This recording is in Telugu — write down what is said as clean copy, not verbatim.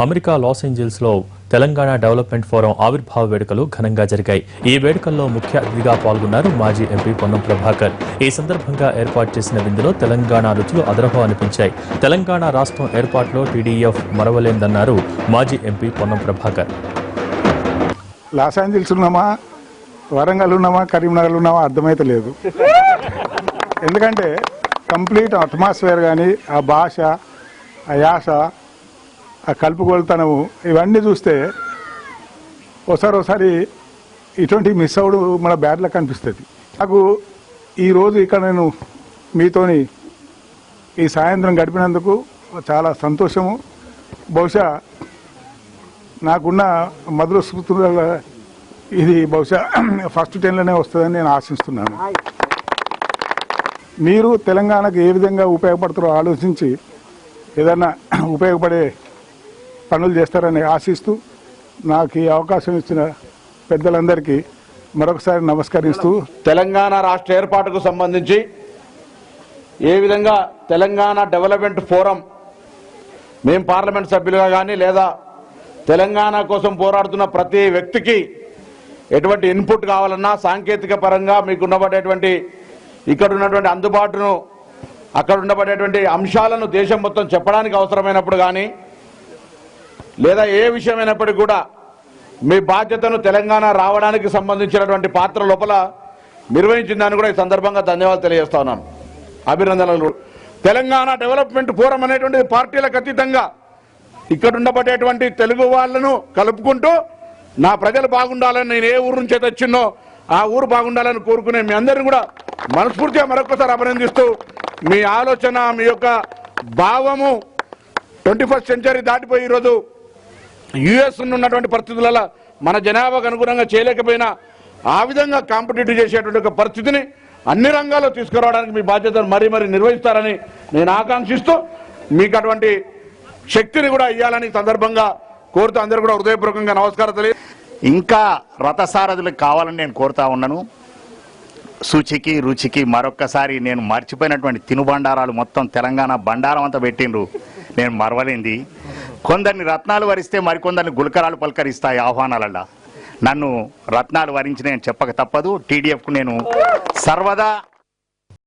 అమెరికా లాస్ ఏంజల్స్లో తెలంగాణ డెవలప్మెంట్ ఫోరం ఆవిర్భావ వేడుకలు ఘనంగా జరిగాయి. ఈ వేడుకల్లో ముఖ్య అతిథిగా పాల్గొన్నారు మాజీ ఎంపీ పొన్నం ప్రభాకర్. ఈ సందర్భంగా ఏర్పాటు చేసిన విందులో తెలంగాణ రుచులు అదరహో అనిపించాయి. తెలంగాణ రాష్ట్రం ఏర్పాటులో టీడీఎఫ్ మరవలేందన్నారు మాజీ MP Ponnam Prabhakar. Los Angeles ఉన్నామా, వరంగల్ ఉన్నామా, కరీంనగర్ ఉన్నామా అర్థమైతే లేదు. ఎందుకంటే కంప్లీట్ అట్మాస్ఫియర్ కానీ, ఆ భాష, ఆ యాస, ఆ కలుపుకొలుతనము ఇవన్నీ చూస్తే ఒకసారి ఇటువంటి మిస్ అవడు మన బ్యాడ్లో కనిపిస్తుంది. నాకు ఈరోజు ఇక్కడ నేను మీతోని ఈ సాయంత్రం గడిపినందుకు చాలా సంతోషము. బహుశా నాకున్న మధుర స్మృతుల ఇది బహుశా ఫస్ట్ 10లోనే వస్తుందని నేను ఆశిస్తున్నాను. మీరు తెలంగాణకు ఏ విధంగా ఉపయోగపడతారో ఆలోచించి ఏదైనా ఉపయోగపడే పనులు చేస్తారని ఆశిస్తూ నాకు ఈ అవకాశం ఇచ్చిన పెద్దలందరికీ మరొకసారి నమస్కరిస్తూ, తెలంగాణ రాష్ట్ర ఏర్పాటుకు సంబంధించి ఏ విధంగా తెలంగాణ డెవలప్మెంట్ ఫోరం మేము పార్లమెంట్ సభ్యులుగా కానీ లేదా తెలంగాణ కోసం పోరాడుతున్న ప్రతి వ్యక్తికి ఎటువంటి ఇన్పుట్ కావాలన్నా సాంకేతిక పరంగా మీకు ఉండబడేటువంటి ఇక్కడ ఉన్నటువంటి అందుబాటును అక్కడ ఉండబడేటువంటి అంశాలను దేశం మొత్తం చెప్పడానికి అవసరమైనప్పుడు కానీ లేదా ఏ విషయమైనప్పటికీ కూడా మీ బాధ్యతను తెలంగాణ రావడానికి సంబంధించినటువంటి పాత్ర లోపల నిర్వహించిందని కూడా ఈ సందర్భంగా ధన్యవాదాలు తెలియజేస్తా ఉన్నాను. అభినందనలు. తెలంగాణ డెవలప్మెంట్ ఫోరం అనేటువంటిది పార్టీలకు అతీతంగా ఇక్కడ ఉండబడేటువంటి తెలుగు వాళ్ళను కలుపుకుంటూ నా ప్రజలు బాగుండాలని, నేను ఏ ఊరు నుంచి తెచ్చిన్నో ఆ ఊరు బాగుండాలని కోరుకునే మీ అందరిని కూడా మనస్ఫూర్తిగా మరొకసారి అభినందిస్తూ, మీ ఆలోచన, మీ యొక్క భావము 21st సెంచరీ దాటిపోయి ఈరోజు యుఎస్ ఉన్నటువంటి పరిస్థితులలో మన జనాభాకు అనుగుణంగా చేయలేకపోయినా ఆ విధంగా కాంపిటేటివ్ చేసేటువంటి ఒక పరిస్థితిని అన్ని రంగాల్లో తీసుకురావడానికి మీ బాధ్యతను మరీ నిర్వహిస్తారని నేను ఆకాంక్షిస్తూ మీకు అటువంటి శక్తిని కూడా ఇవ్వాలని సందర్భంగా కోరుతూ అందరూ కూడా హృదయపూర్వకంగా నమస్కారం తెలియ. ఇంకా రథసారథులకు కావాలని నేను కోరుతా ఉన్నాను. శుచికి రుచికి మరొక్కసారి నేను మర్చిపోయినటువంటి తినుబండారాలు మొత్తం తెలంగాణ బండారం అంతా పెట్టిండ్రు. నేను మరవలేంది. కొందరిని రత్నాలు వరిస్తే మరికొందరిని గులకరాలు పలకరిస్తాయి ఆహ్వానాలల్లా. నన్ను రత్నాలు వరించి నేను చెప్పక తప్పదు. టీడీఎఫ్కు నేను సర్వదా